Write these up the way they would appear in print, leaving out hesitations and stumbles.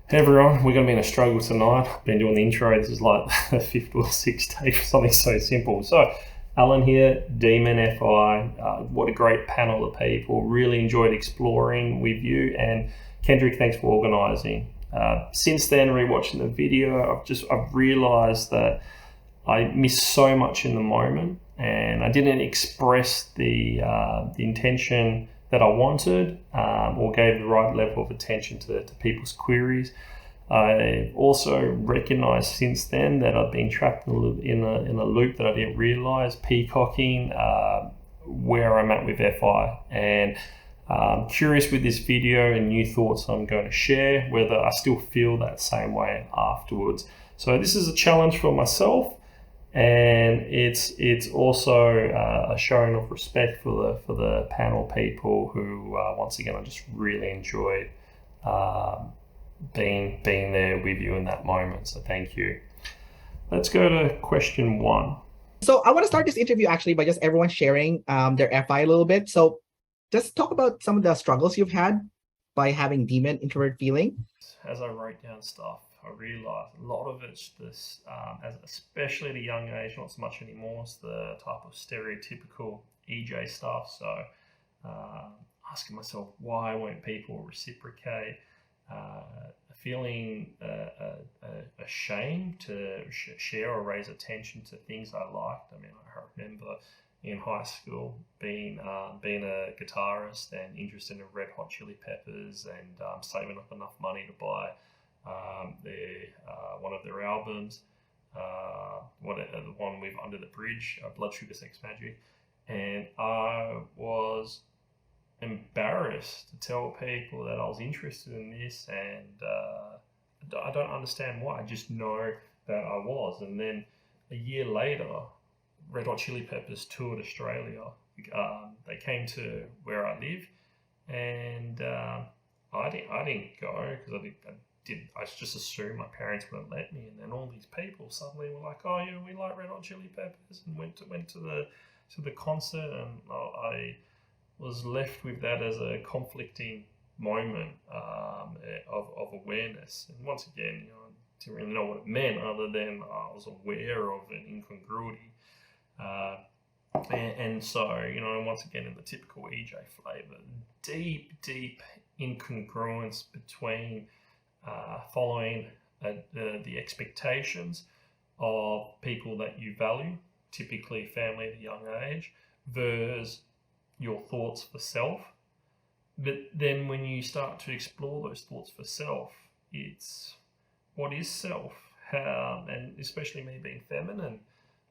Hey everyone, we're going to be in a struggle tonight. I've been doing the intro. This is like the fifth or sixth take for something so simple. So, Alan here, Demon FI. What a great panel of people. Really enjoyed exploring with you. And Kendrick, thanks for organising. Since then, rewatching the video, I've realised that I missed so much in the moment, and I didn't express the intention that I wanted, or gave the right level of attention to people's queries. I also recognised since then that I've been trapped in a loop that I didn't realise, peacocking where I'm at with FI. And curious with this video and new thoughts I'm going to share, whether I still feel that same way afterwards. So this is a challenge for myself, and it's also a showing of respect for the panel people who once again I just really enjoyed being there with you in that moment. So thank you. Let's go to question 1. So I want to start this interview actually by just everyone sharing their FI a little bit. So just talk about some of the struggles you've had by having demon introvert feeling. As I wrote down stuff, I realised a lot of it's this, especially at a young age, not so much anymore, it's the type of stereotypical EJ stuff. So asking myself, why won't people reciprocate? Feeling ashamed to share or raise attention to things I liked. I mean, I remember in high school being a guitarist and interested in Red Hot Chili Peppers, and saving up enough money to buy one of their albums, the one with Under the Bridge, Blood Sugar Sex Magic, and I was embarrassed to tell people that I was interested in this, and I don't understand why. I just know that I was. And then a year later, Red Hot Chili Peppers toured Australia. They came to where I live, and I didn't go because I just assumed my parents wouldn't let me. And then all these people suddenly were like, "Oh yeah, we like Red Hot Chili Peppers," and went to the concert, and I was left with that as a conflicting moment of awareness. And once again, I didn't really know what it meant, other than I was aware of an incongruity. And so, once again, in the typical EJ flavour, deep incongruence between following the expectations of people that you value, typically family at a young age, versus your thoughts for self. But then when you start to explore those thoughts for self, it's what is self? How, and especially me being feminine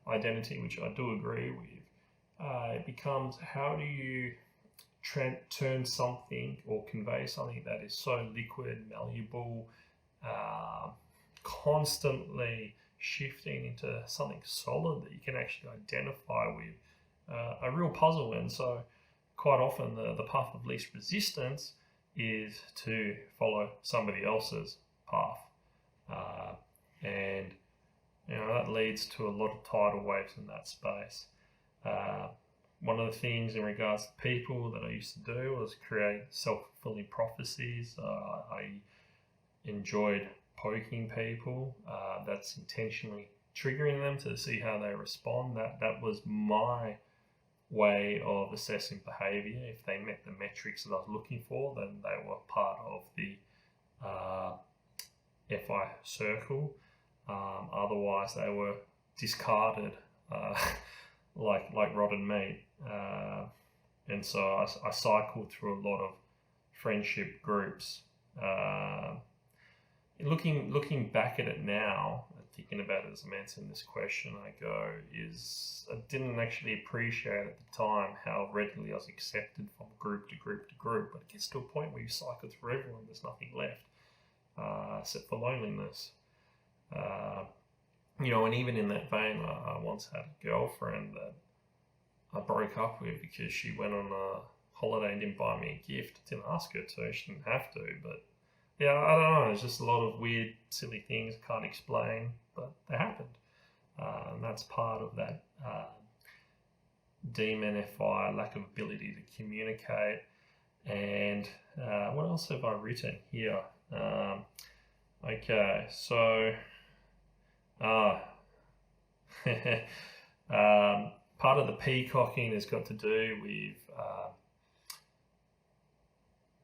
identity, which I do agree with, it becomes, how do you turn something or convey something that is so liquid, malleable, constantly shifting into something solid that you can actually identify with? A real puzzle. And so quite often the path of least resistance is to follow somebody else's path. And that leads to a lot of tidal waves in that space. One of the things in regards to people that I used to do was create self-fulfilling prophecies. I enjoyed poking people. That's intentionally triggering them to see how they respond. That was my way of assessing behaviour. If they met the metrics that I was looking for, then they were part of the FI circle. Otherwise, they were discarded like rotten meat. And so I cycled through a lot of friendship groups. Looking back at it now, thinking about it as I'm answering this question, I didn't actually appreciate at the time how readily I was accepted from group to group to group. But it gets to a point where you cycle through everyone, there's nothing left except for loneliness. And even in that vein, I once had a girlfriend that I broke up with because she went on a holiday and didn't buy me a gift. I didn't ask her to, she didn't have to, but yeah, I don't know. There's just a lot of weird, silly things I can't explain, but they happened. And that's part of that demon FI, lack of ability to communicate. And what else have I written here? Okay, so part of the peacocking has got to do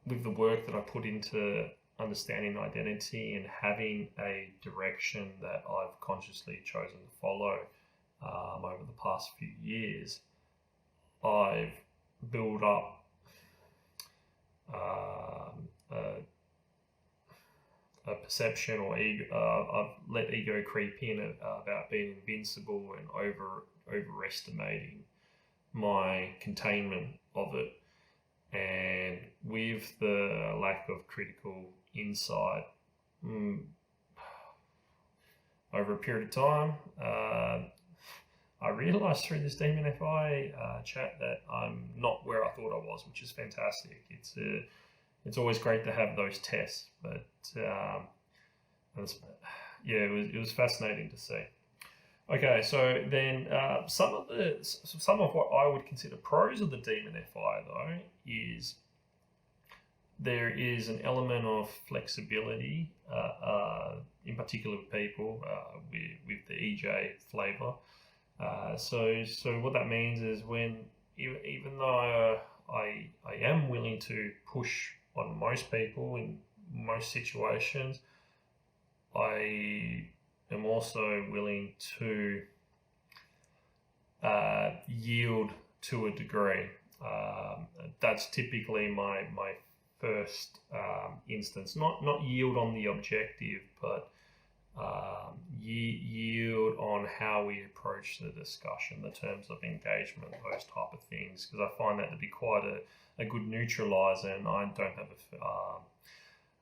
with the work that I put into understanding identity and having a direction that I've consciously chosen to follow over the past few years. I've built up a perception or ego. I've let ego creep in about being invincible and overestimating my containment of it. And with the lack of critical insight over a period of time, I realised through this Demon FI chat that I'm not where I thought I was, which is fantastic. It's always great to have those tests, but it was fascinating to see. Okay, so then some of what I would consider pros of the Demon FI though is there is an element of flexibility, in particular with people with the EJ flavor. So what that means is when even though I am willing to push on most people in most situations, I am also willing to yield to a degree. That's typically my first instance. Not yield on the objective, but yield on how we approach the discussion, the terms of engagement, those type of things, because I find that to be quite a good neutralizer, and I don't have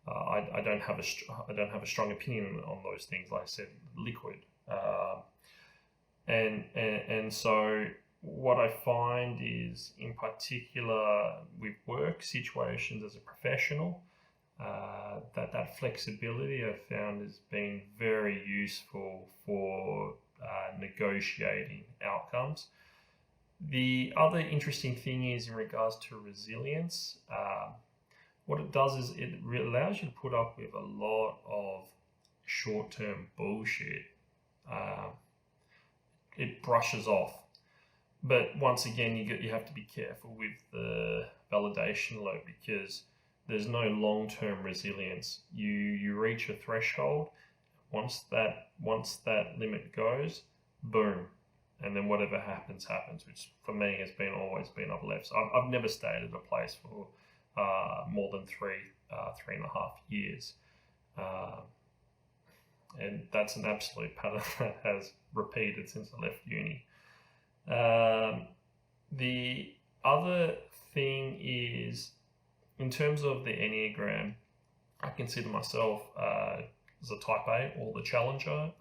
I don't have a strong opinion on those things. Like I said, liquid, and so what I find is, in particular with work situations as a professional, that flexibility I've found has been very useful for negotiating outcomes. The other interesting thing is in regards to resilience. What it does is it allows you to put up with a lot of short-term bullshit. It brushes off. But once again, you have to be careful with the validation loop, because there's no long-term resilience. You reach a threshold. Once that limit goes, boom, and then whatever happens, which for me has always been I've left. So I've never stayed at a place for more than 3.5 years, and that's an absolute pattern that has repeated since I left uni. The other thing is, in terms of the Enneagram, I consider myself as a Type A, or the challenger.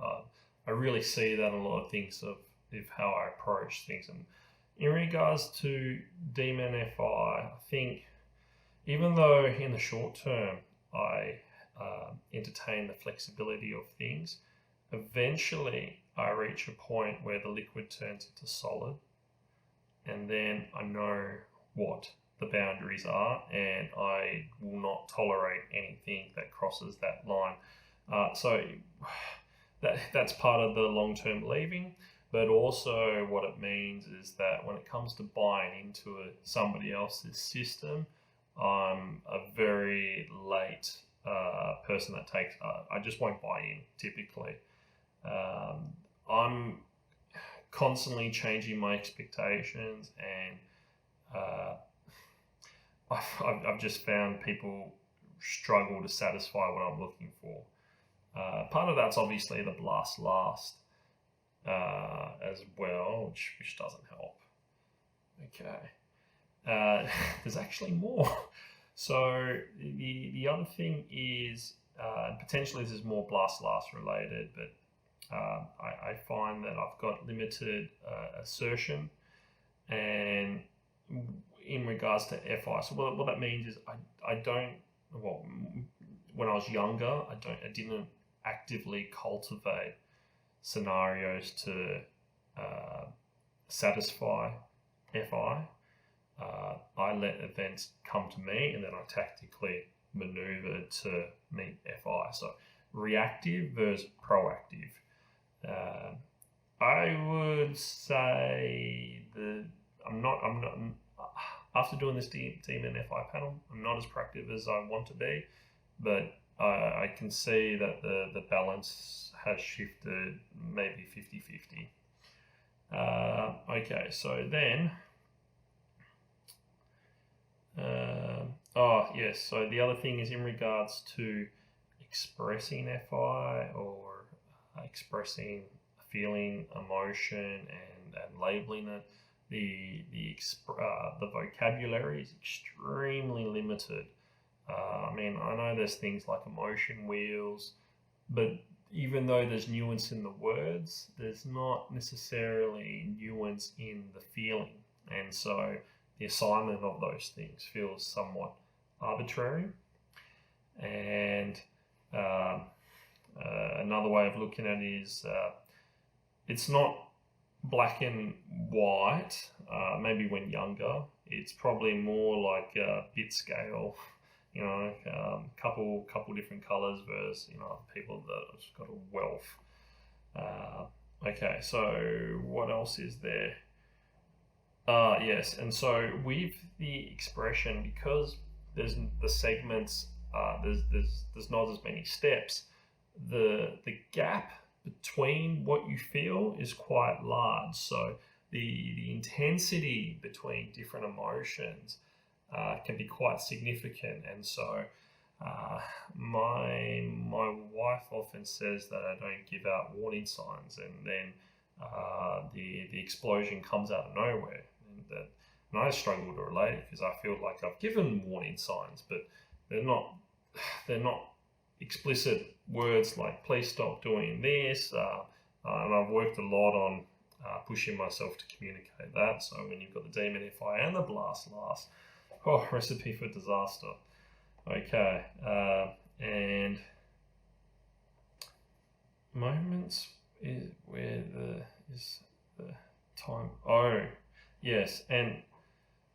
I really see that in a lot of things of how I approach things. And in regards to Demon FI, I think even though in the short term I entertain the flexibility of things, eventually I reach a point where the liquid turns into solid, and then I know what the boundaries are, and I will not tolerate anything that crosses that line. So that's part of the long-term leaving, but also what it means is that when it comes to buying into somebody else's system, I'm a very late person that takes. I just won't buy in typically. I'm constantly changing my expectations, and I've just found people struggle to satisfy what I'm looking for. Part of that's obviously the blast last as well, which doesn't help. Okay. There's actually more. So the other thing is, potentially this is more blast last related, but I find that I've got limited assertion, and in regards to FI. So what that means is I don't, well, when I was younger, I didn't actively cultivate scenarios to satisfy FI. I let events come to me, and then I tactically maneuver to meet FI. So reactive versus proactive. I would say that I'm not. After doing this Demon FI panel, I'm not as proactive as I want to be, but I can see that the balance has shifted maybe 50-50. Okay, so then, yes, so the other thing is in regards to expressing FI or expressing a feeling, emotion, and labeling it. The vocabulary is extremely limited. I mean, I know there's things like emotion wheels, but even though there's nuance in the words, there's not necessarily nuance in the feeling. And so the assignment of those things feels somewhat arbitrary. And another way of looking at it is it's not black and white. Maybe when younger, it's probably more like a bit scale, couple different colors versus people that have got a wealth. Okay, so what else is there? Yes, and so with the expression, because there's the segments, there's not as many steps. The gap between what you feel is quite large. So the intensity between different emotions can be quite significant. And so my wife often says that I don't give out warning signs, and then the explosion comes out of nowhere. And I struggle to relate it because I feel like I've given warning signs, but they're not explicit words like please stop doing this, and I've worked a lot on pushing myself to communicate that. So when you've got the Demon FI and the Blast last, recipe for disaster. Okay, and moments is where is the time. Oh, yes, and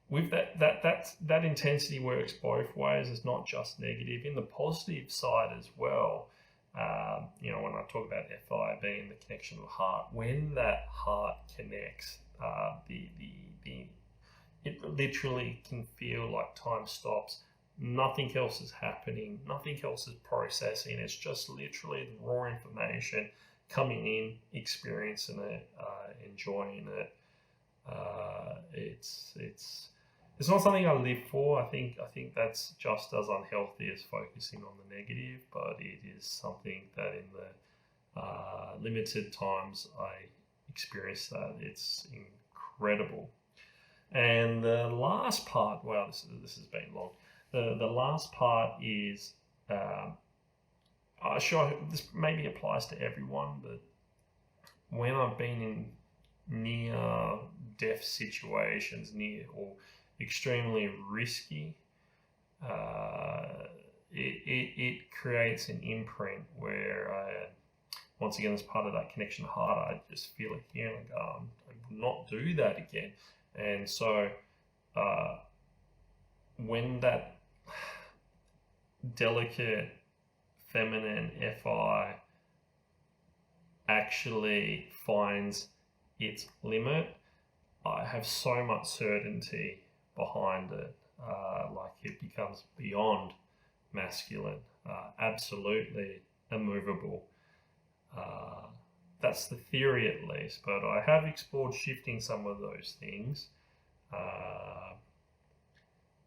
with that intensity works both ways. It's not just negative. In the positive side as well, when I talk about FI being the connection of the heart, when that heart connects, it literally can feel like time stops. Nothing else is happening. Nothing else is processing. It's just literally the raw information coming in, experiencing it, enjoying it. It's not something I live for. I think that's just as unhealthy as focusing on the negative, but it is something that in the limited times I experience that, it's incredible. And the last part, wow, this has been long. The last part is, sure, this maybe applies to everyone, but when I've been in near-death situations, near or extremely risky, it creates an imprint where once again, as part of that connection to heart, I just feel it here and I go, I will not do that again. And so when that delicate feminine FI actually finds its limit, I have so much certainty behind it, like it becomes beyond masculine, absolutely immovable. That's the theory at least, but I have explored shifting some of those things.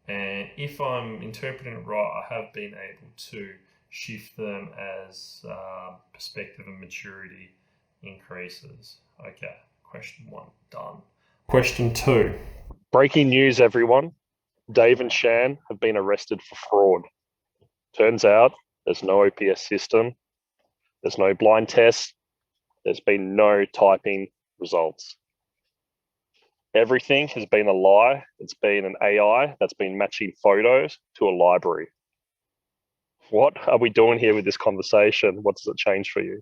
And if I'm interpreting it right, I have been able to shift them as perspective and maturity increases. Okay, question 1, done. Question 2. Breaking news, everyone. Dave and Shan have been arrested for fraud. Turns out there's no OPS system. There's no blind test. There's been no typing results. Everything has been a lie. It's been an AI that's been matching photos to a library. What are we doing here with this conversation? What does it change for you?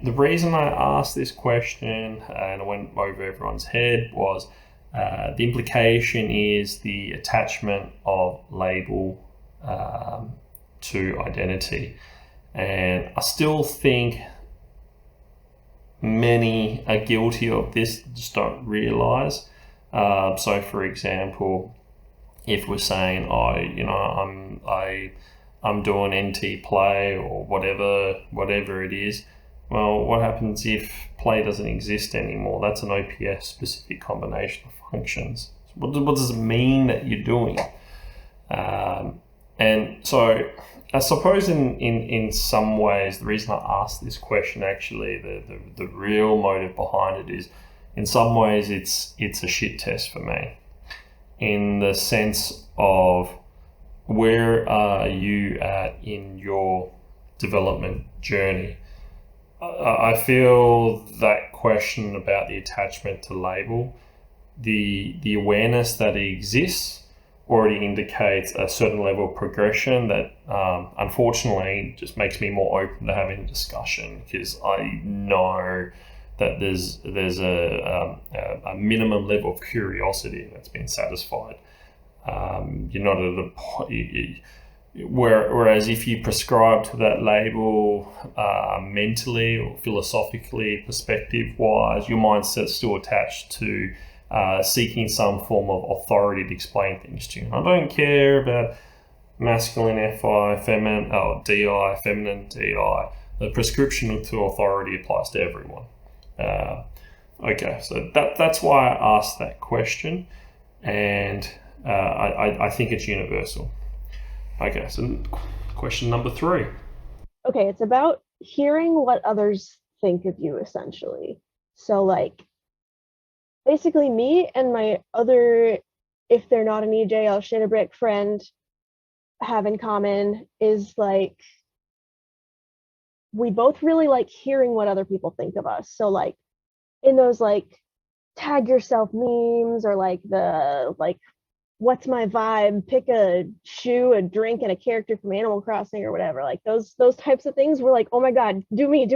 The reason I asked this question and I went over everyone's head was the implication is the attachment of label to identity. And I still think many are guilty of this, just don't realize. So for example, if we're saying, I'm doing NT play or whatever it is, well, what happens if play doesn't exist anymore? That's an OPS specific combination of functions. What does it mean that you're doing? And so I suppose in some ways, the reason I asked this question, actually, the real motive behind it is, in some ways, it's a shit test for me, in the sense of, where are you at in your development journey? I feel that question about the attachment to label, the awareness that it exists, already indicates a certain level of progression that unfortunately just makes me more open to having a discussion, because I know that there's a minimum level of curiosity that's been satisfied. You're not at a point, whereas if you prescribe to that label mentally or philosophically, perspective wise, your mindset's still attached to seeking some form of authority to explain things to you. I don't care about masculine FI, feminine DI, feminine DI. The prescription to authority applies to everyone. Okay, so that's why I asked that question, and I think it's universal. Okay, so question number 3. Okay, it's about hearing what others think of you, essentially. So, like, basically me and my other, if they're not an EJ, I'll shit a brick friend, have in common is, like, we both really like hearing what other people think of us. So, like, in those, like, tag yourself memes, or like the, like, what's my vibe, pick a shoe, a drink, and a character from Animal Crossing or whatever, like those types of things, we're like, oh my god, do me,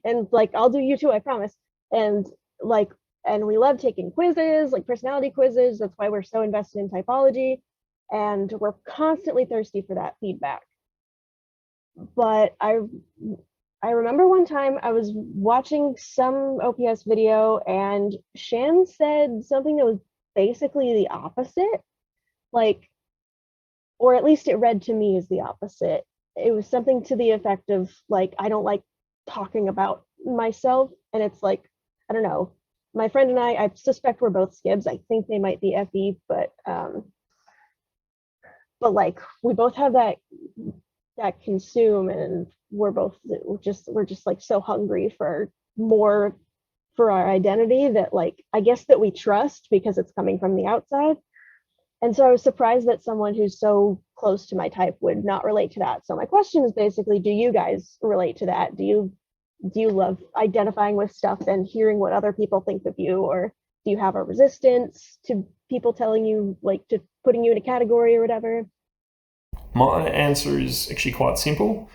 and like, I'll do you too, I promise. And like, and we love taking quizzes, like personality quizzes. That's why we're so invested in typology, and we're constantly thirsty for that feedback. But I remember one time I was watching some OPS video, and Shan said something that was basically the opposite, like, or at least it read to me as the opposite. It was something to the effect of, like, I don't like talking about myself. And it's like, I don't know, my friend and I suspect we're both skibs. I think they might be FE, but like, we both have that consume, and we're just like so hungry for more for our identity, that, like, I guess that we trust because it's coming from the outside. And so I was surprised that someone who's so close to my type would not relate to that. So my question is basically, do you guys relate to that? Do you love identifying with stuff and hearing what other people think of you? Or do you have a resistance to people telling you, like, to putting you in a category or whatever? My answer is actually quite simple.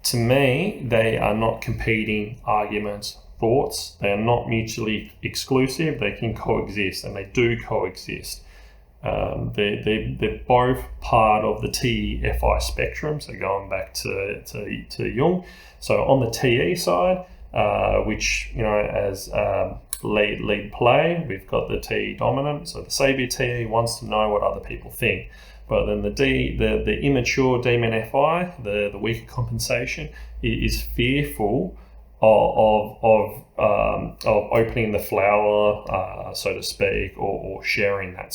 To me, they are not competing arguments, thoughts. They are not mutually exclusive. They can coexist, and they do coexist. They're both part of the TE-FI spectrum, so going back to Jung. So on the TE side, which, as lead play, we've got the TE dominant. So the Savior TE wants to know what other people think. But then the immature demon FI, the weaker compensation, is fearful of opening the flower, so to speak, or sharing that.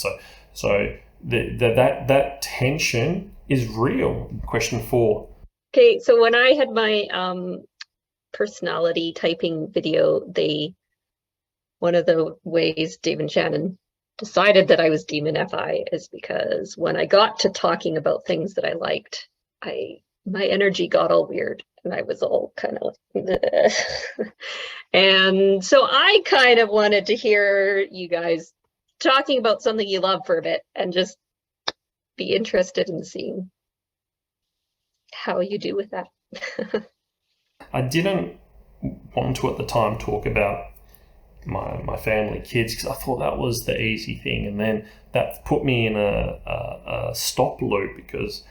So that tension is real. Question 4. Okay, so when I had my personality typing video, one of the ways Dave and Shannon decided that I was Demon FI is because when I got to talking about things that I liked, my energy got all weird, and I was all kind of like, and so I kind of wanted to hear you guys talking about something you love for a bit, and just be interested in seeing how you do with that. I didn't want to at the time talk about my family, kids, because I thought that was the easy thing, and then that put me in a stop loop, because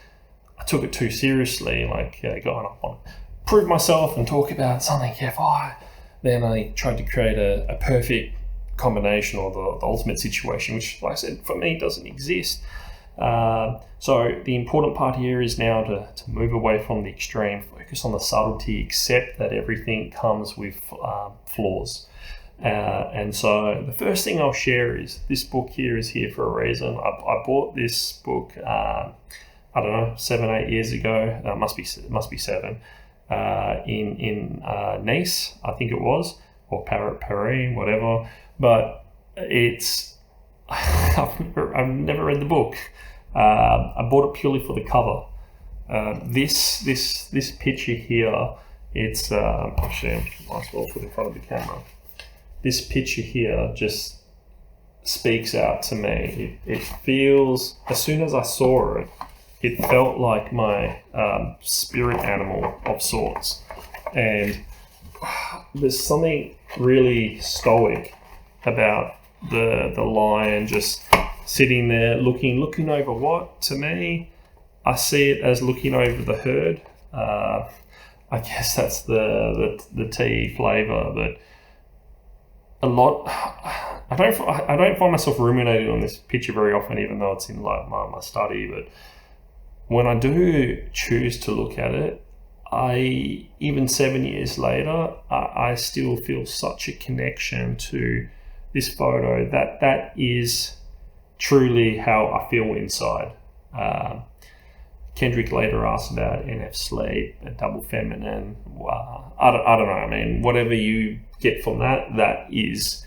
I took it too seriously, like going up on prove myself and talk about something FI. Then I tried to create a perfect combination, or the ultimate situation, which, like I said, for me doesn't exist. So the important part here is now to move away from the extreme, focus on the subtlety, accept that everything comes with flaws. And so the first thing I'll share is this book here is here for a reason. I bought this book, I don't know, 7-8 years ago. Must be 7. In Nice, I think it was, or Paris, whatever. But it's I've never read the book. I bought it purely for the cover. This picture here, it's actually I might as well put it in front of the camera. This picture here just speaks out to me. It feels, as soon as I saw it, it felt like my spirit animal of sorts. And there's something really stoic about the lion just sitting there looking over what? To me, I see it as looking over the herd. I guess that's the tea flavor, but a lot. I don't find myself ruminating on this picture very often, even though it's in like my study. But when I do choose to look at it, even 7 years later, I still feel such a connection to this photo that is truly how I feel inside. Kendrick later asked about NF sleep, a double feminine. I don't know. I mean, whatever you get from that is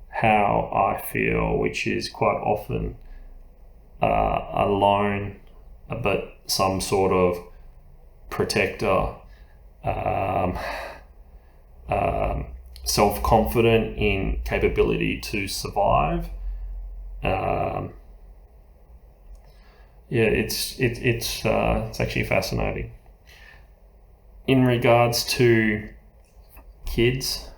how I feel, which is quite often alone, but some sort of protector, self-confident in capability to survive. It's actually fascinating. In regards to kids,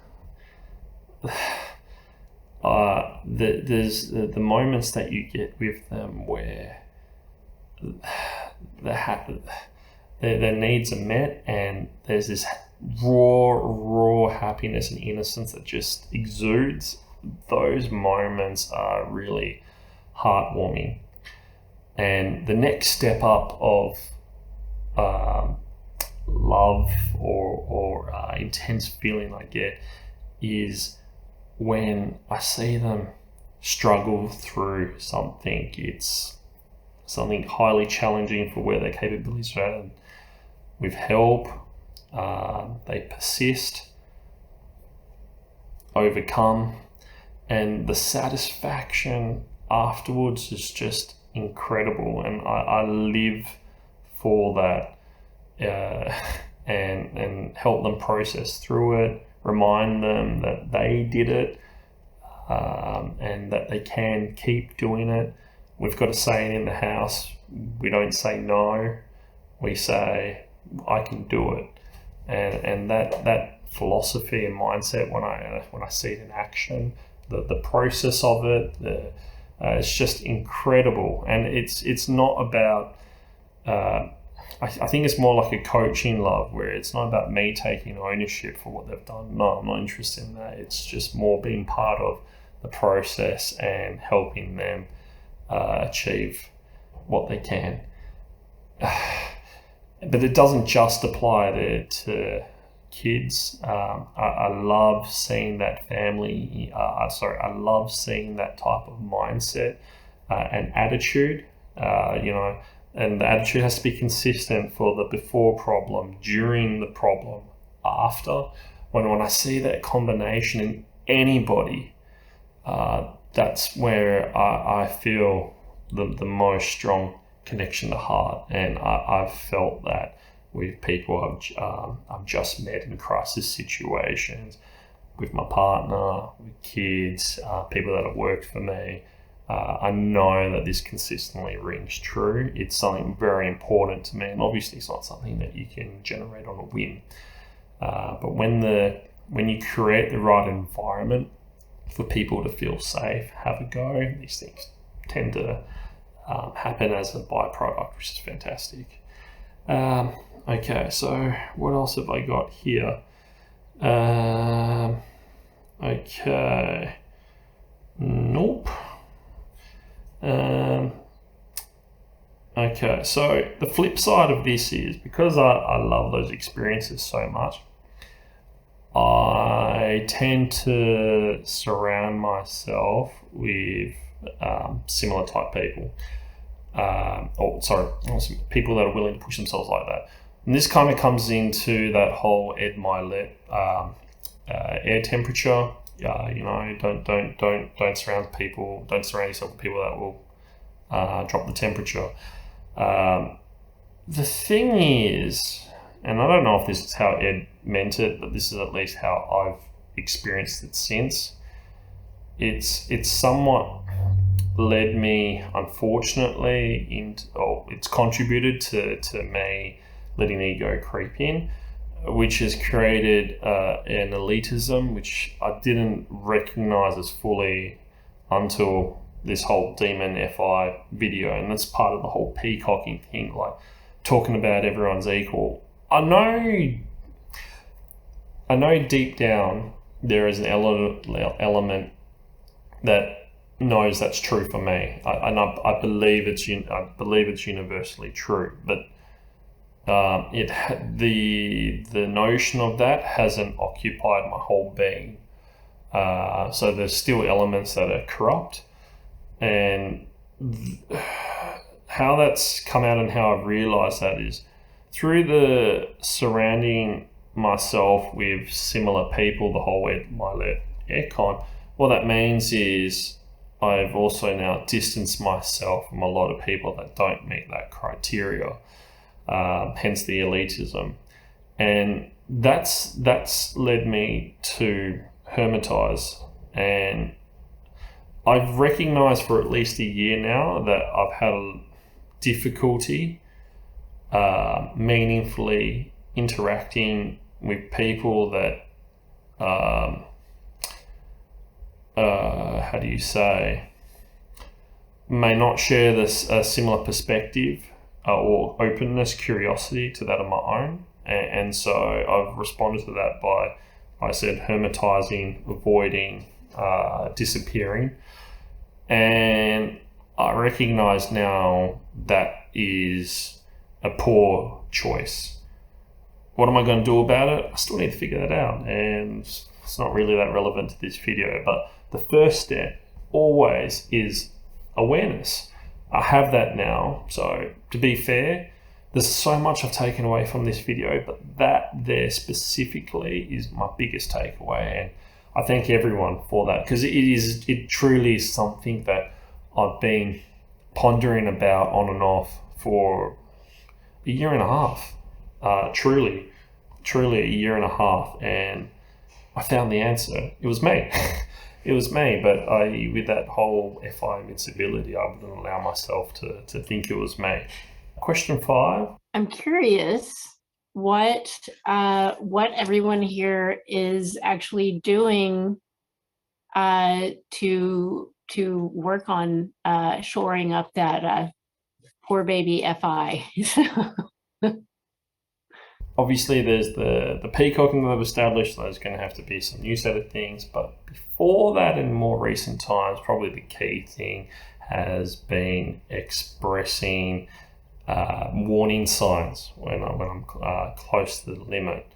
there's the moments that you get with them where their needs are met, and there's this raw happiness and innocence that just exudes. Those moments are really heartwarming. And the next step up of love or intense feeling I get is when I see them struggle through something. It's something highly challenging for where their capabilities are at. And with help, they persist, overcome, and the satisfaction afterwards is just incredible. And I live for that, and help them process through it, remind them that they did it, and that they can keep doing it. We've got a saying in the house: we don't say no, we say I can do it. And that philosophy and mindset, when I see it in action, the process of it, it's just incredible. And it's not about I think it's more like a coaching love, where it's not about me taking ownership for what they've done. No, I'm not interested in that. It's just more being part of the process and helping them achieve what they can. But it doesn't just apply there to kids. I love seeing that family. I love seeing that type of mindset and attitude. And the attitude has to be consistent for the before problem, during the problem, after. When I see that combination in anybody, that's where I feel the most strong connection to heart. And I've felt that with people I've just met in crisis situations, with my partner, with kids, people that have worked for me. I know that this consistently rings true. It's something very important to me, and obviously it's not something that you can generate on a whim. But when you create the right environment for people to feel safe, have a go, these things tend to happen as a byproduct, which is fantastic. Okay, so what else have I got here? Okay. Nope. Okay, so the flip side of this is, because I love those experiences so much, I tend to surround myself with similar type people. People that are willing to push themselves like that. And this kind of comes into that whole Ed Milet air temperature. Don't surround yourself with people that will drop the temperature. The thing is, and I don't know if this is how Ed meant it, but this is at least how I've experienced it since. It's somewhat led me, unfortunately, it's contributed to me letting ego creep in, which has created an elitism which I didn't recognize as fully until this whole Demon FI video. And that's part of the whole peacocking thing, like talking about everyone's equal. I know deep down there is an element that knows that's true for me. I believe it's universally true, but the notion of that hasn't occupied my whole being. So there's still elements that are corrupt, and how that's come out and how I've realized that is through the surrounding myself with similar people, the whole Milet aircon. What that means is I've also now distanced myself from a lot of people that don't meet that criteria, hence the elitism. And that's led me to hermitize. And I've recognized for at least a year now that I've had a difficulty meaningfully interacting with people that how do you say, may not share this similar perspective or openness, curiosity to that of my own. And so I've responded to that by, I said, hermetizing, avoiding, disappearing. And I recognize now that is a poor choice. What am I going to do about it? I still need to figure that out, and it's not really that relevant to this video, but the first step always is awareness. I have that now. So to be fair, there's so much I've taken away from this video, but that there specifically is my biggest takeaway. And I thank everyone for that, because it truly is something that I've been pondering about on and off for a year and a half. Truly a year and a half, and I found the answer. It was me. It was me, but with that whole FI invincibility, I wouldn't allow myself to think it was me. Question 5. I'm curious what everyone here is actually doing to work on shoring up that poor baby FI. Obviously, there's the peacocking that I've established. There's going to have to be some new set of things. But before that, in more recent times, probably the key thing has been expressing warning signs when I'm close to the limit,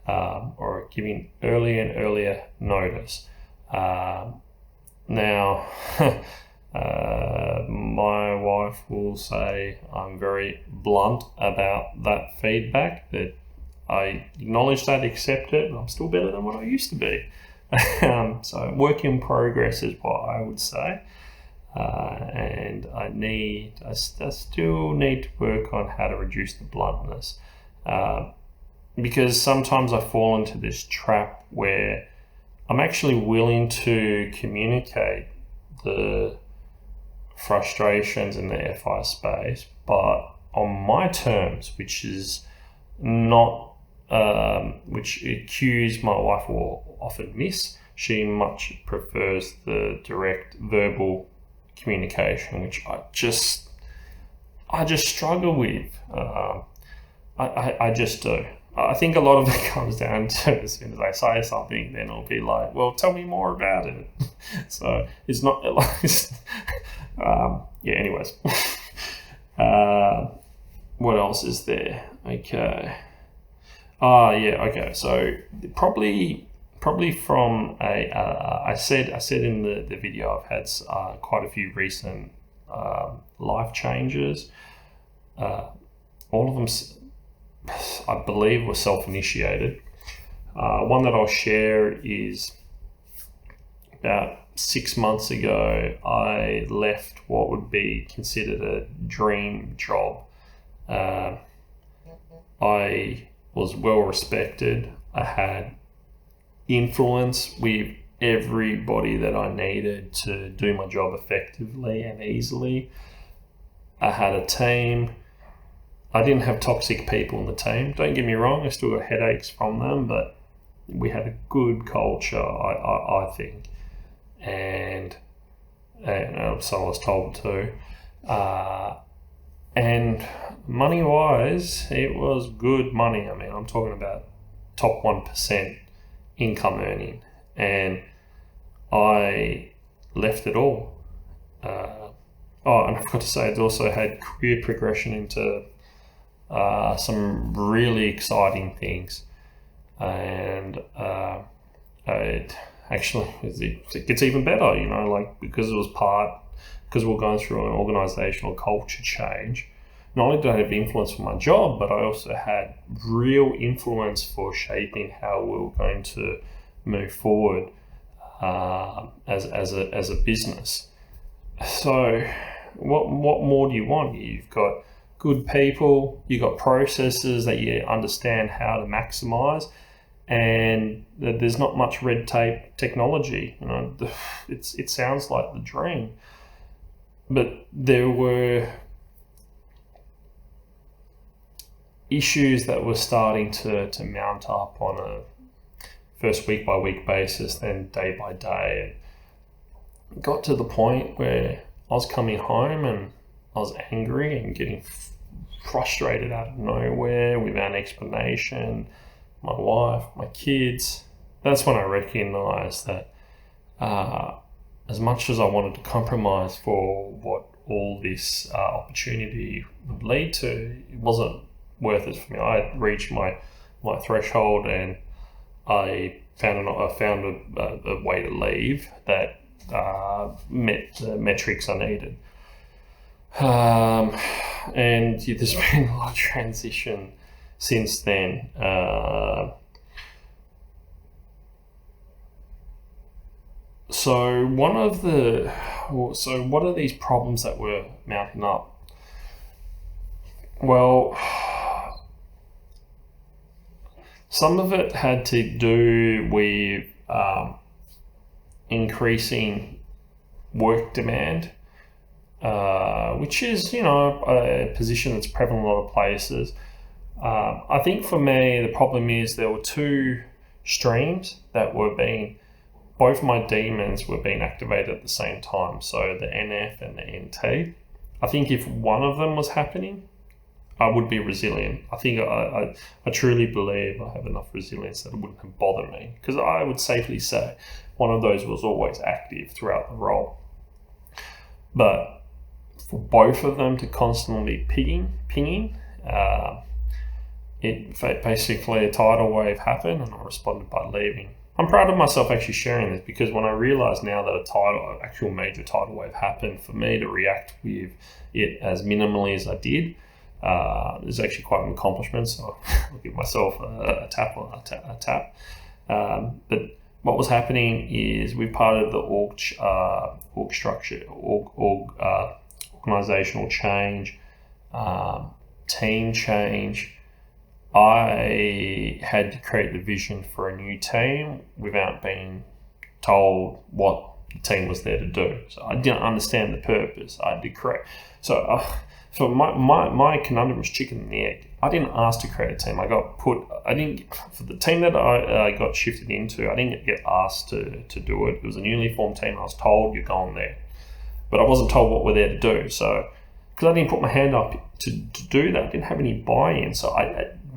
or giving earlier and earlier notice. Now, my wife will say I'm very blunt about that feedback, that I acknowledge that, accept it, and I'm still better than what I used to be. So work in progress is what I would say. And I still need to work on how to reduce the bluntness, because sometimes I fall into this trap where I'm actually willing to communicate the frustrations in the FI space, but on my terms, which is not which cues my wife will often miss. She much prefers the direct verbal communication, which I just struggle with. I just do. I think a lot of it comes down to as soon as I say something, then it'll be like, well, tell me more about it. So it's not like, yeah, anyways. What else is there? Okay. Yeah, okay. So probably from I said in the video, I've had quite a few recent life changes. All of them, I believe, were self-initiated. One that I'll share is about 6 months ago, I left what would be considered a dream job. I was well respected. I had influence with everybody that I needed to do my job effectively and easily. I had a team. I didn't have toxic people in the team. Don't get me wrong, I still got headaches from them, but we had a good culture, I think. And so I was told too. And money-wise, it was good money. I mean, I'm talking about top 1% income earning. And I left it all. And I've got to say, it also had career progression into some really exciting things. And it gets even better, you know, like because we're going through an organizational culture change. Not only did I have influence for my job, but I also had real influence for shaping how we were going to move forward as a business. So what more do you want? You've got good people, you've got processes that you understand how to maximize, and there's not much red tape technology. You know, it sounds like the dream, but there were issues that were starting to mount up on a first week by week basis, then day by day. And it got to the point where I was coming home and I was angry and getting frustrated out of nowhere without an explanation. My wife, my kids. That's when I recognized that as much as I wanted to compromise for what all this opportunity would lead to, it wasn't worth it for me. I had reached my threshold, and I found a way to leave that met the metrics I needed. And there's been a lot of transition since then. So what are these problems that were mounting up? Well, some of it had to do with increasing work demand, which is, you know, a position that's prevalent in a lot of places. I think for me, the problem is there were two streams that were both my demons were being activated at the same time. So the NF and the NT. I think if one of them was happening, I would be resilient. I think I truly believe I have enough resilience that it wouldn't have bothered me, because I would safely say one of those was always active throughout the role. But for both of them to constantly pinging, basically a tidal wave happened, and I responded by leaving. I'm proud of myself actually sharing this, because when I realize now that an actual major tidal wave happened, for me to react with it as minimally as I did, is actually quite an accomplishment. So I'll give myself a tap. But what was happening is, we part of the org structure, organizational change, team change. I had to create the vision for a new team without being told what the team was there to do. So I didn't understand the purpose. I had to create. So my conundrum was chicken and the egg. I didn't ask to create a team. For the team that I got shifted into, I didn't get asked to do it. It was a newly formed team. I was told, you're going there. But I wasn't told what we're there to do. So because I didn't put my hand up to do that, I didn't have any buy-in. So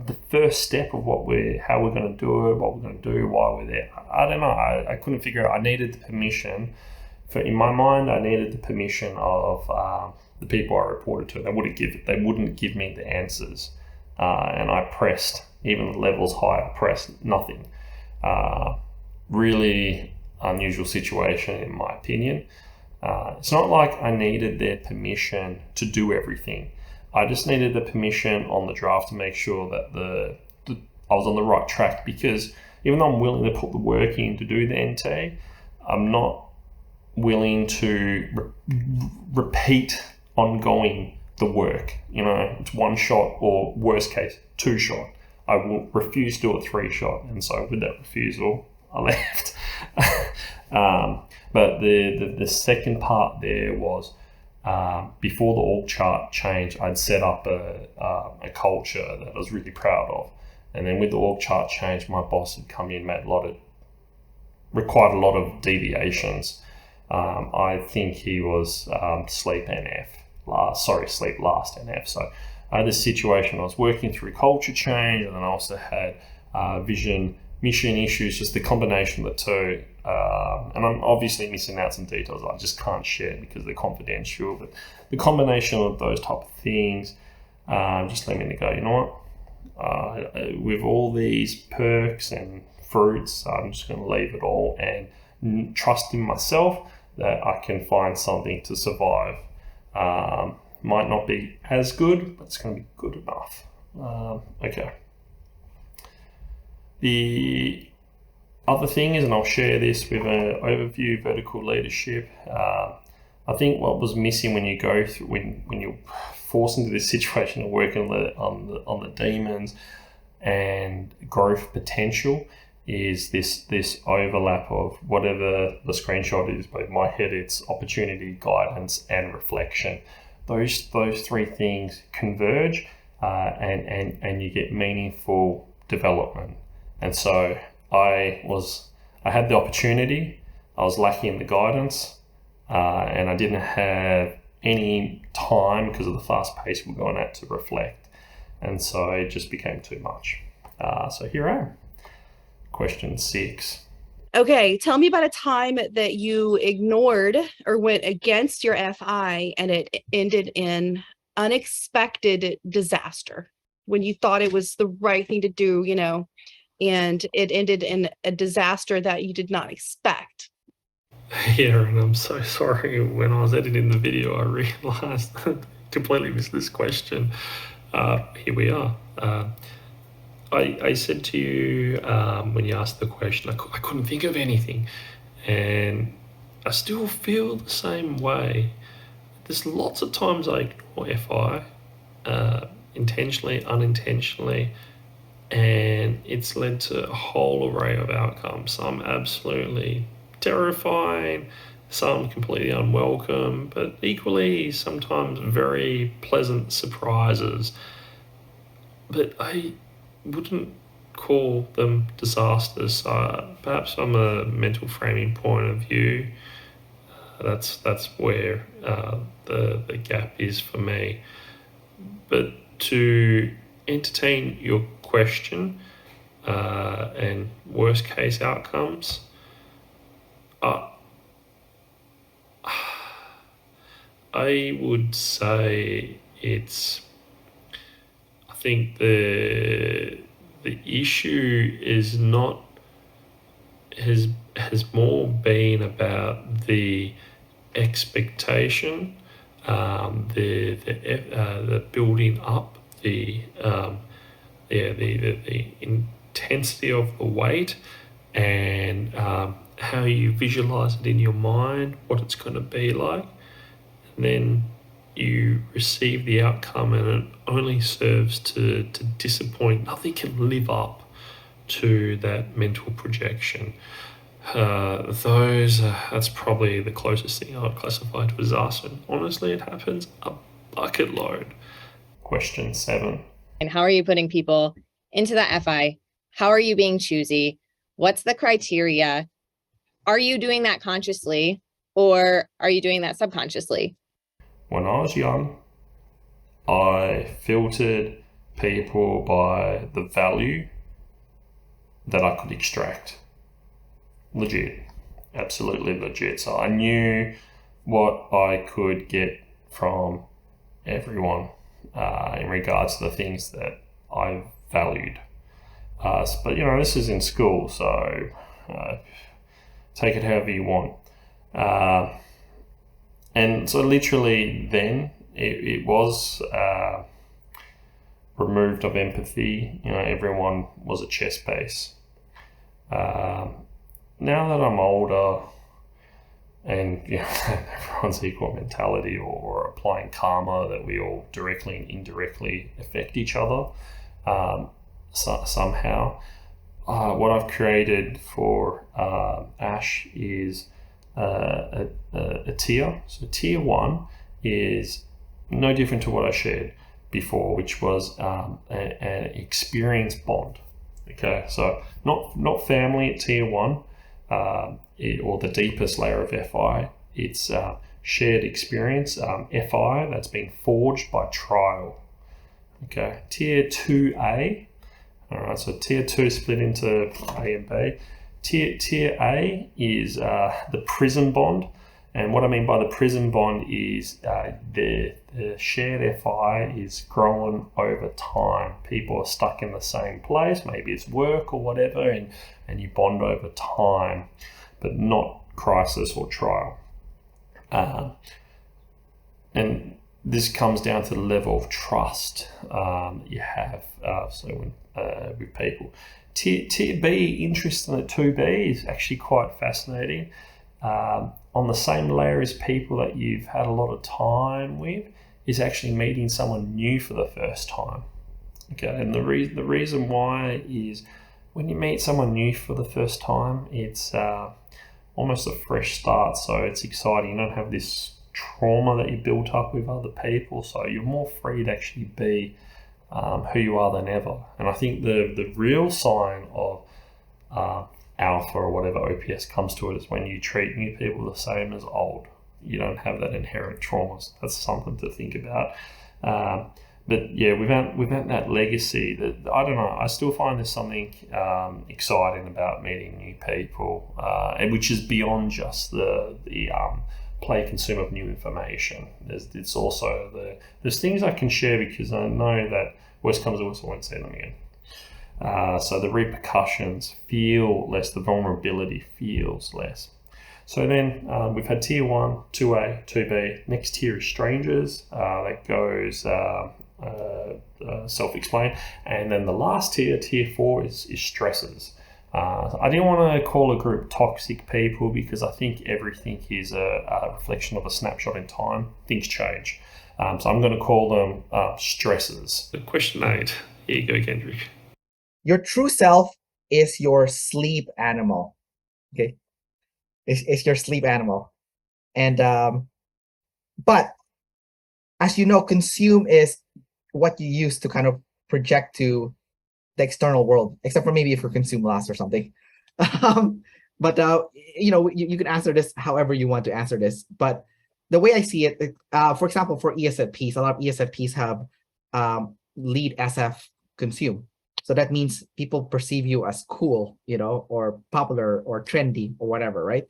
the first step of how we're going to do it, what we're going to do, why we're there, I don't know. I couldn't figure out. I needed the permission. In my mind, I needed the permission of the people I reported to. They wouldn't give me the answers, and I pressed. Even the levels high, I pressed nothing. Really unusual situation, in my opinion. It's not like I needed their permission to do everything. I just needed the permission on the draft to make sure that I was on the right track, because even though I'm willing to put the work in to do the NT, I'm not willing to repeat ongoing the work. It's one shot, or worst case, 2 shot. I will refuse to do a 3 shot. And so with that refusal, I left. But the second part there was, before the org chart change, I'd set up a culture that I was really proud of. And then with the org chart change, my boss had come in, required a lot of deviations. I think he was sleep last NF. So I had this situation, I was working through culture change, and then I also had vision, mission issues, just the combination of the two. And I'm obviously missing out some details I just can't share because they're confidential, but the combination of those type of things just led me to go, you know what, with all these perks and fruits, I'm just going to leave it all and trust in myself that I can find something to survive. Might not be as good, but it's going to be good enough. Okay. The other thing is, and I'll share this with an overview, vertical leadership. I think what was missing when you go through, when you're forced into this situation of working on the demons and growth potential, is this overlap of whatever the screenshot is, but in my head it's opportunity, guidance, and reflection. Those 3 things converge, and you get meaningful development. And so I had the opportunity, I was lacking in the guidance, and I didn't have any time because of the fast pace we're going at to reflect. And so it just became too much. So here I am. Question 6. Okay, tell me about a time that you ignored or went against your FI and it ended in unexpected disaster, when you thought it was the right thing to do, and it ended in a disaster that you did not expect. Yeah, and I'm so sorry. When I was editing the video, I realized I completely missed this question. Here we are. I said to you when you asked the question, I couldn't think of anything, and I still feel the same way. There's lots of times I ignore FI, intentionally, unintentionally, and it's led to a whole array of outcomes. Some absolutely terrifying, some completely unwelcome, but equally sometimes very pleasant surprises. But I wouldn't call them disasters. Perhaps from a mental framing point of view, that's where the gap is for me. But to entertain your question and worst case outcomes, I would say I think the issue is not, has more been about the expectation, the building up, the intensity of the weight, and how you visualize it in your mind, what it's going to be like, and then you receive the outcome and it only serves to disappoint. Nothing can live up to that mental projection. That's probably the closest thing I would classify to disaster. Honestly, it happens a bucket load. Question 7. And how are you putting people into that FI? How are you being choosy? What's the criteria? Are you doing that consciously, or are you doing that subconsciously? When I was young, I filtered people by the value that I could extract. Legit. Absolutely legit. So I knew what I could get from everyone in regards to the things that I valued. But this is in school, so take it however you want. And so literally then it was removed of empathy. Everyone was a chess piece. Now that I'm older and everyone's equal mentality or applying karma, that we all directly and indirectly affect each other somehow, what I've created for Ash is a tier. So tier 1 is no different to what I shared before, which was an experience bond. Okay, so not family at tier 1, or the deepest layer of FI. It's shared experience, FI that's been forged by trial. Okay, tier 2A. All right, so tier 2 split into A and B. Tier A is the prison bond. And what I mean by the prison bond is the shared FI is growing over time. People are stuck in the same place, maybe it's work or whatever, and you bond over time, but not crisis or trial. And this comes down to the level of trust you have with people. Tier B, interesting at 2B, is actually quite fascinating. On the same layer as people that you've had a lot of time with, is actually meeting someone new for the first time. Okay, and the reason why is when you meet someone new for the first time, it's almost a fresh start. So it's exciting. You don't have this trauma that you built up with other people, so you're more free to actually be who you are than ever. And I think the real sign of alpha or whatever OPS comes to it is when you treat new people the same as old. You don't have that inherent traumas. That's something to think about. But yeah, without that legacy, that I don't know, I still find there's something exciting about meeting new people, and which is beyond just the play consume of new information. It's also there's things I can share because I know that worst comes to worst, I won't say them again. So the repercussions feel less, the vulnerability feels less. So then we've had tier 1, 2A, 2B. Next tier is strangers. That goes self-explained. And then the last tier 4, is stressors. I didn't want to call a group toxic people because I think everything is a reflection of a snapshot in time. Things change. So I'm going to call them stressors. Question 8. Here you go, Kendrick. Your true self is your sleep animal. Okay, it's your sleep animal, and but as you know, consume is what you use to kind of project to the external world, except for maybe if you consume last or something. But you can answer this however you want to answer this. But the way I see it, for example, for ESFPs, a lot of ESFPs have lead SF consume. So that means people perceive you as cool, or popular or trendy or whatever, right?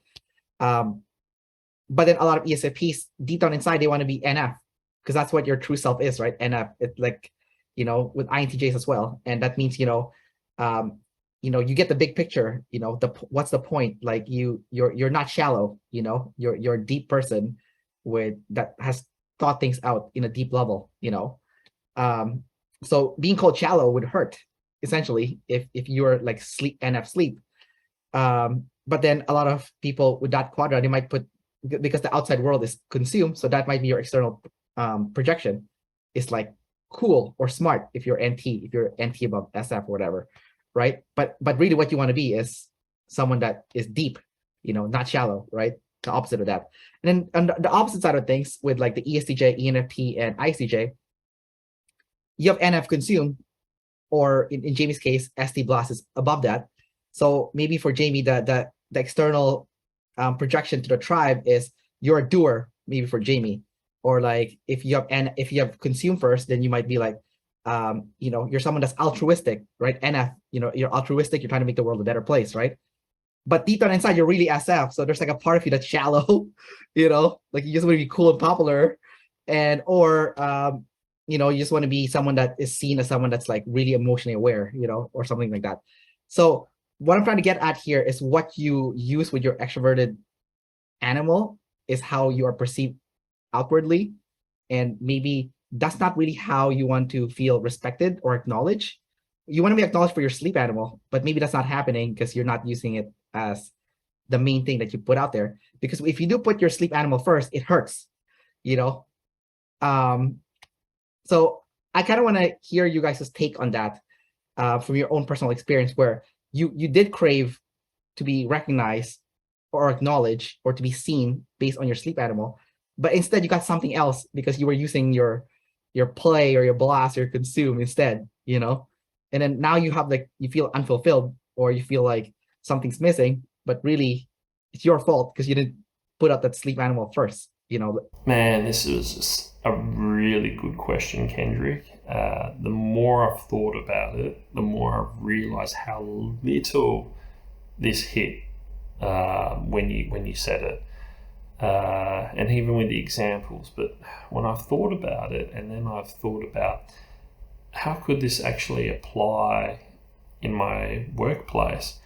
But then a lot of ESFPs, deep down inside, they want to be NF because that's what your true self is, right? NF, it's like, with INTJs as well. And that means, you get the big picture, what's the point? Like you're not shallow, you're a deep person that has thought things out in a deep level, so being called shallow would hurt essentially if you're like NF sleep. But then a lot of people with that quadrant, they might put, because the outside world is consumed, so that might be your external projection. It's like cool or smart if you're NT above SF or whatever, right? But really what you want to be is someone that is deep, not shallow, right? The opposite of that. And then on the opposite side of things, with like the ESTJ, ENFP, and ICJ, you have NF consume, or in Jamie's case, ST blast is above that. So maybe for Jamie, the external projection to the tribe is you're a doer, maybe for Jamie, Or like if you have consume first, then you might be like, you're someone that's altruistic, right? NF, you're altruistic, you're trying to make the world a better place, right? But deep down inside, you're really SF. So there's like a part of you that's shallow, like you just want to be cool and popular, or you just want to be someone that is seen as someone that's like really emotionally aware, or something like that. So what I'm trying to get at here is what you use with your extroverted animal is how you are perceived outwardly, and maybe that's not really how you want to feel respected or acknowledged. You want to be acknowledged for your sleep animal, but maybe that's not happening because you're not using it as the main thing that you put out there. Because if you do put your sleep animal first, it hurts, so I kind of want to hear you guys' take on that, from your own personal experience, where you did crave to be recognized or acknowledged or to be seen based on your sleep animal, but instead you got something else because you were using your play or your blast or your consume instead, and then now you have like, you feel unfulfilled or you feel like something's missing, but really it's your fault because you didn't put out that sleep animal first. Man, this is just a really good question, Kendrick. The more I've thought about it, the more I've realized how little this hit when you said it, and even with the examples. But when I've thought about it, and then I've thought about how could this actually apply in my workplace,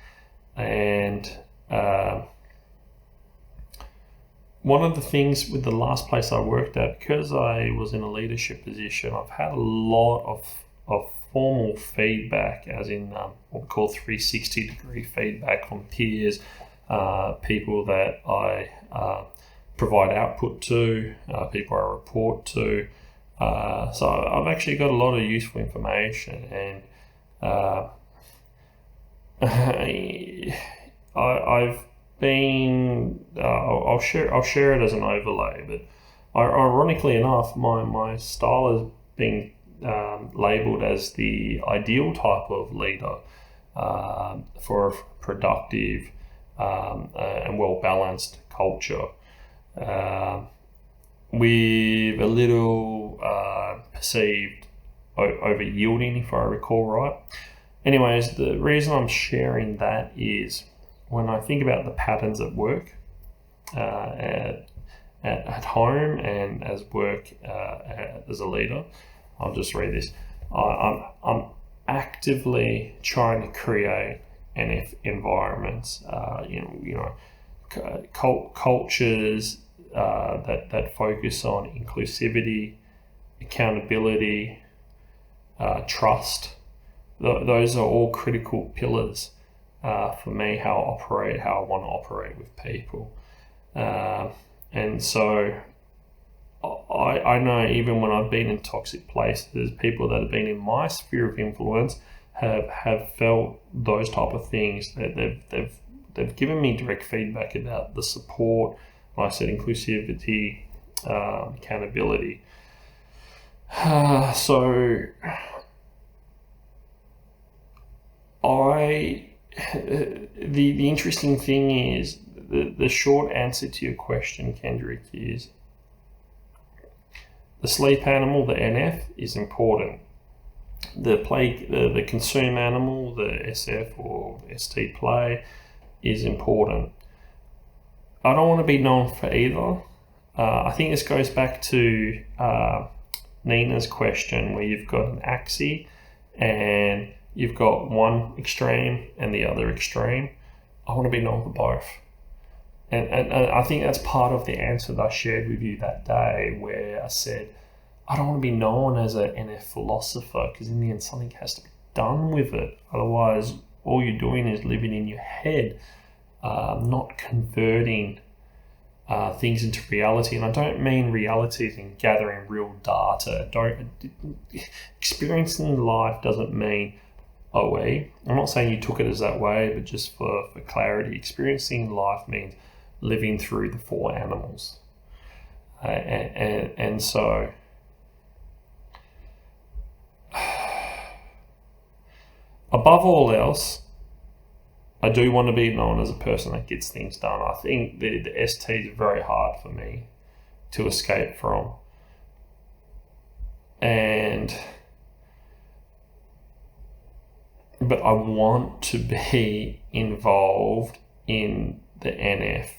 and one of the things with the last place I worked at, because I was in a leadership position, I've had a lot of formal feedback, as in what we call 360-degree feedback from peers, people that I provide output to, people I report to. So I've actually got a lot of useful information, and I've been, I'll share it as an overlay, but ironically enough, my style has been labelled as the ideal type of leader for a productive and well-balanced culture, with a little perceived over-yielding, if I recall right. Anyways, the reason I'm sharing that is when I think about the patterns at work, at home, and as work as a leader, I'll just read this. I'm actively trying to create environments, cultures that focus on inclusivity, accountability, trust. Those are all critical pillars for me, how I want to operate with people. And so I know even when I've been in toxic places, people that have been in my sphere of influence have felt those type of things. They've given me direct feedback about the support, like I said, inclusivity, accountability. So the interesting thing is, the short answer to your question, Kendrick, is the sleep animal, the NF, is important. The consume animal, the SF or ST play, is important. I don't want to be known for either. I think this goes back to Nina's question, where you've got an axis and you've got one extreme and the other extreme. I want to be known for both. And I think that's part of the answer that I shared with you that day, where I said, I don't want to be known as an NF philosopher, because in the end something has to be done with it. Otherwise, all you're doing is living in your head, not converting things into reality. And I don't mean reality as in gathering real data. Experiencing life doesn't mean OE. I'm not saying you took it as that way, but just for clarity, experiencing life means living through the four animals. And so above all else, I do want to be known as a person that gets things done. I think the ST is very hard for me to escape from. but I want to be involved in the NF,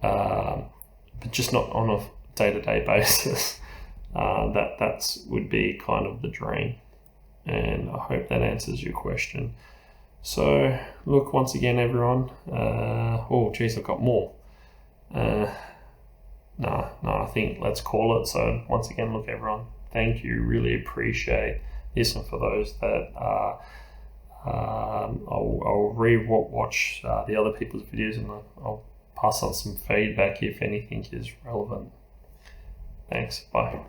but just not on a day-to-day basis. That's would be kind of the dream, and I hope that answers your question. So look, once again, everyone, oh geez, I've got more. No, I think let's call it. So once again, look, everyone, thank you, really appreciate this. And for those that I'll re-watch the other people's videos, and I'll pass on some feedback if anything is relevant. Thanks, bye.